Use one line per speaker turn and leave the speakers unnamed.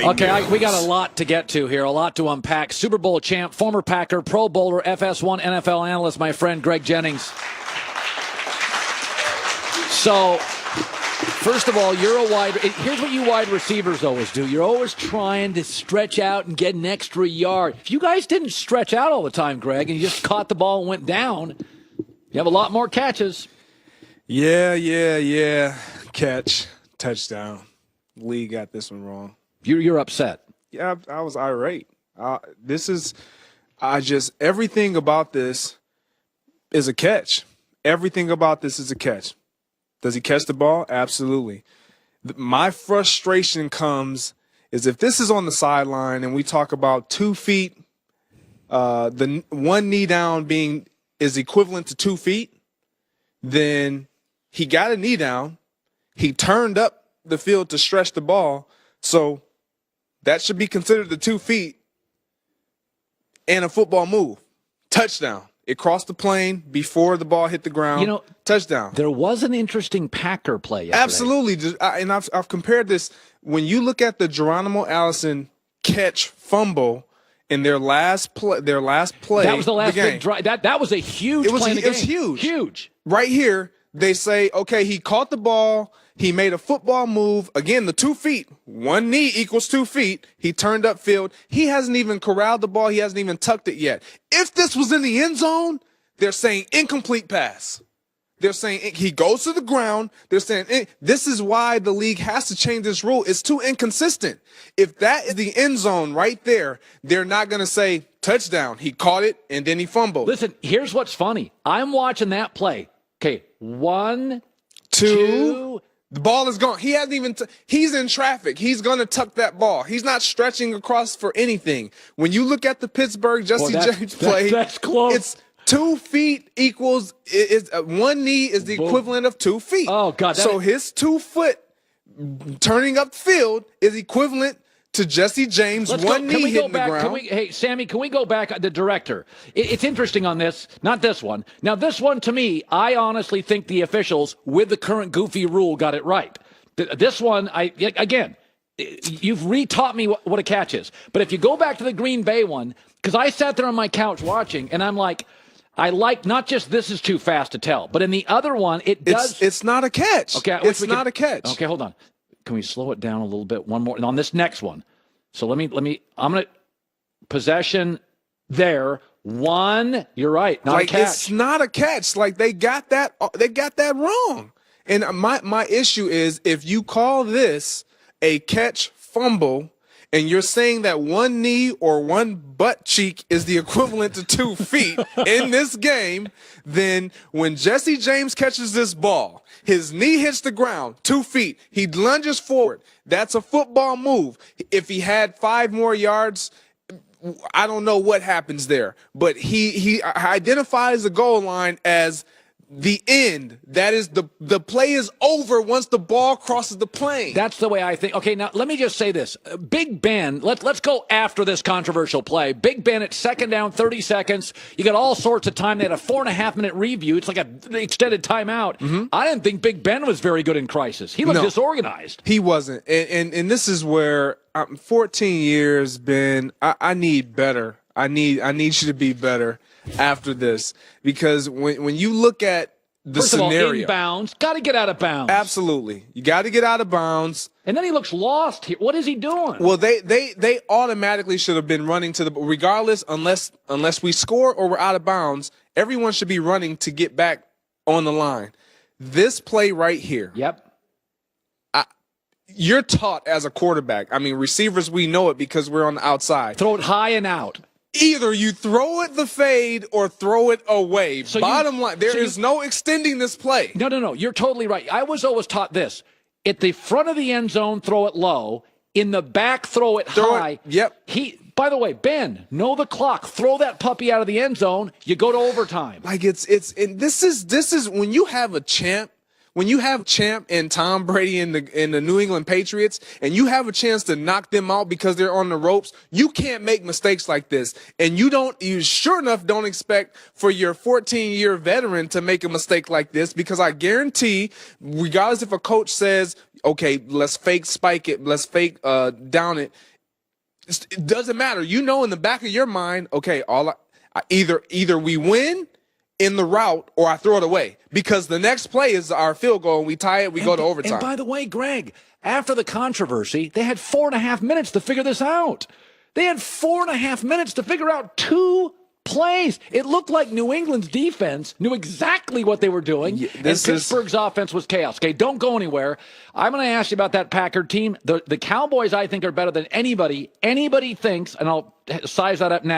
Okay, we got a lot to get to here, a lot to unpack. Super Bowl champ, former Packer, Pro Bowler, FS1 NFL analyst, my friend Greg Jennings. So, first of all, you're a here's what you wide receivers always do. You're always trying to stretch out and get an extra yard. If you guys didn't stretch out all the time, Greg, and you just caught the ball and went down, you have a lot more catches.
Yeah. Catch, touchdown. Lee got this one wrong.
You're upset.
Yeah, I was irate. Everything about this is a catch. Everything about this is a catch. Does he catch the ball? Absolutely. My frustration is if this is on the sideline and we talk about 2 feet, the one knee down is equivalent to 2 feet, then he got a knee down. He turned up the field to stretch the ball. So that should be considered the 2 feet and a football move. Touchdown. It crossed the plane before the ball hit the ground. Touchdown.
There was an interesting Packer play yesterday.
Absolutely. And I've compared this. When you look at the Geronimo Allison catch fumble in their last play. That
was the last big drive. That was a huge play in the game.
It was huge.
Huge.
Right here, they say, okay, he caught the ball. He made a football move. Again, the 2 feet. One knee equals 2 feet. He turned upfield. He hasn't even corralled the ball. He hasn't even tucked it yet. If this was in the end zone, they're saying incomplete pass. They're saying he goes to the ground. They're saying this is why the league has to change this rule. It's too inconsistent. If that is the end zone right there, they're not going to say touchdown. He caught it and then he fumbled.
Listen, here's what's funny. I'm watching that play. Okay, 1, 2.
The ball is gone. He hasn't even. He's in traffic. He's going to tuck that ball. He's not stretching across for anything. When you look at the Pittsburgh Jesse James play,
that's close.
It's 2 feet equals. One knee is the equivalent of 2 feet.
Oh God!
So his 2 foot turning upfield is equivalent to Jesse James. One knee hitting the ground.
Hey, Sammy, can we go back? The director. It's interesting on this. Not this one. Now, this one, to me, I honestly think the officials, with the current goofy rule, got it right. This one, you've re-taught me what a catch is. But if you go back to the Green Bay one, because I sat there on my couch watching, and I'm like, I like not just this is too fast to tell, but in the other one,
It's not a catch.
Okay,
it's not a catch.
Okay, hold on. Can we slow it down a little bit? One more. And on this next one. So let me, I'm going to, possession there. 1, you're right. Not a catch.
It's not a catch. Like they got that wrong. And my issue is if you call this a catch fumble and you're saying that one knee or one butt cheek is the equivalent to 2 feet in this game, then when Jesse James catches this ball, his knee hits the ground, 2 feet, he lunges forward. That's a football move. If he had 5 more yards, I don't know what happens there. But he identifies the goal line as the end. That is the play is over once the ball crosses the plane.
That's the way I think. Okay, now let me just say this. Big Ben, let's go after this controversial play. Big Ben at second down, 30 seconds. You got all sorts of time. They had a 4.5-minute review. It's like an extended timeout. Mm-hmm. I didn't think Big Ben was very good in crisis. He looked disorganized.
He wasn't. And this is where 14 years, Ben, I need better. I need you to be better after this, because when you look at the scenario,
of all, inbounds, got to get out of bounds.
Absolutely, you got to get out of bounds.
And then he looks lost here. What is he doing?
Well, they automatically should have been running to the regardless, unless we score or we're out of bounds. Everyone should be running to get back on the line. This play right here.
Yep.
You're taught as a quarterback. I mean, receivers, we know it because we're on the outside.
Throw it high and out.
Either you throw it the fade or throw it away. So bottom line, there is no extending this play.
No. You're totally right. I was always taught this. At the front of the end zone, throw it low. In the back, throw it high.
Yep.
By the way, Ben, know the clock. Throw that puppy out of the end zone. You go to overtime.
Like this is when you have a champ When you have Champ and Tom Brady in the New England Patriots, and you have a chance to knock them out because they're on the ropes, you can't make mistakes like this. And you sure enough don't expect for your 14-year veteran to make a mistake like this, because I guarantee, regardless if a coach says, okay, let's fake spike it, let's fake down it, it doesn't matter. You know in the back of your mind, okay, either we win in the route or I throw it away, because the next play is our field goal and we tie it, we go to overtime.
And by the way, Greg, after the controversy, they had 4.5 minutes to figure this out. They had 4.5 minutes to figure out 2 plays. It looked like New England's defense knew exactly what they were doing, and Pittsburgh's offense was chaos. Okay, don't go anywhere. I'm going to ask you about that Packard team. The Cowboys, I think, are better than anybody thinks, and I'll size that up next.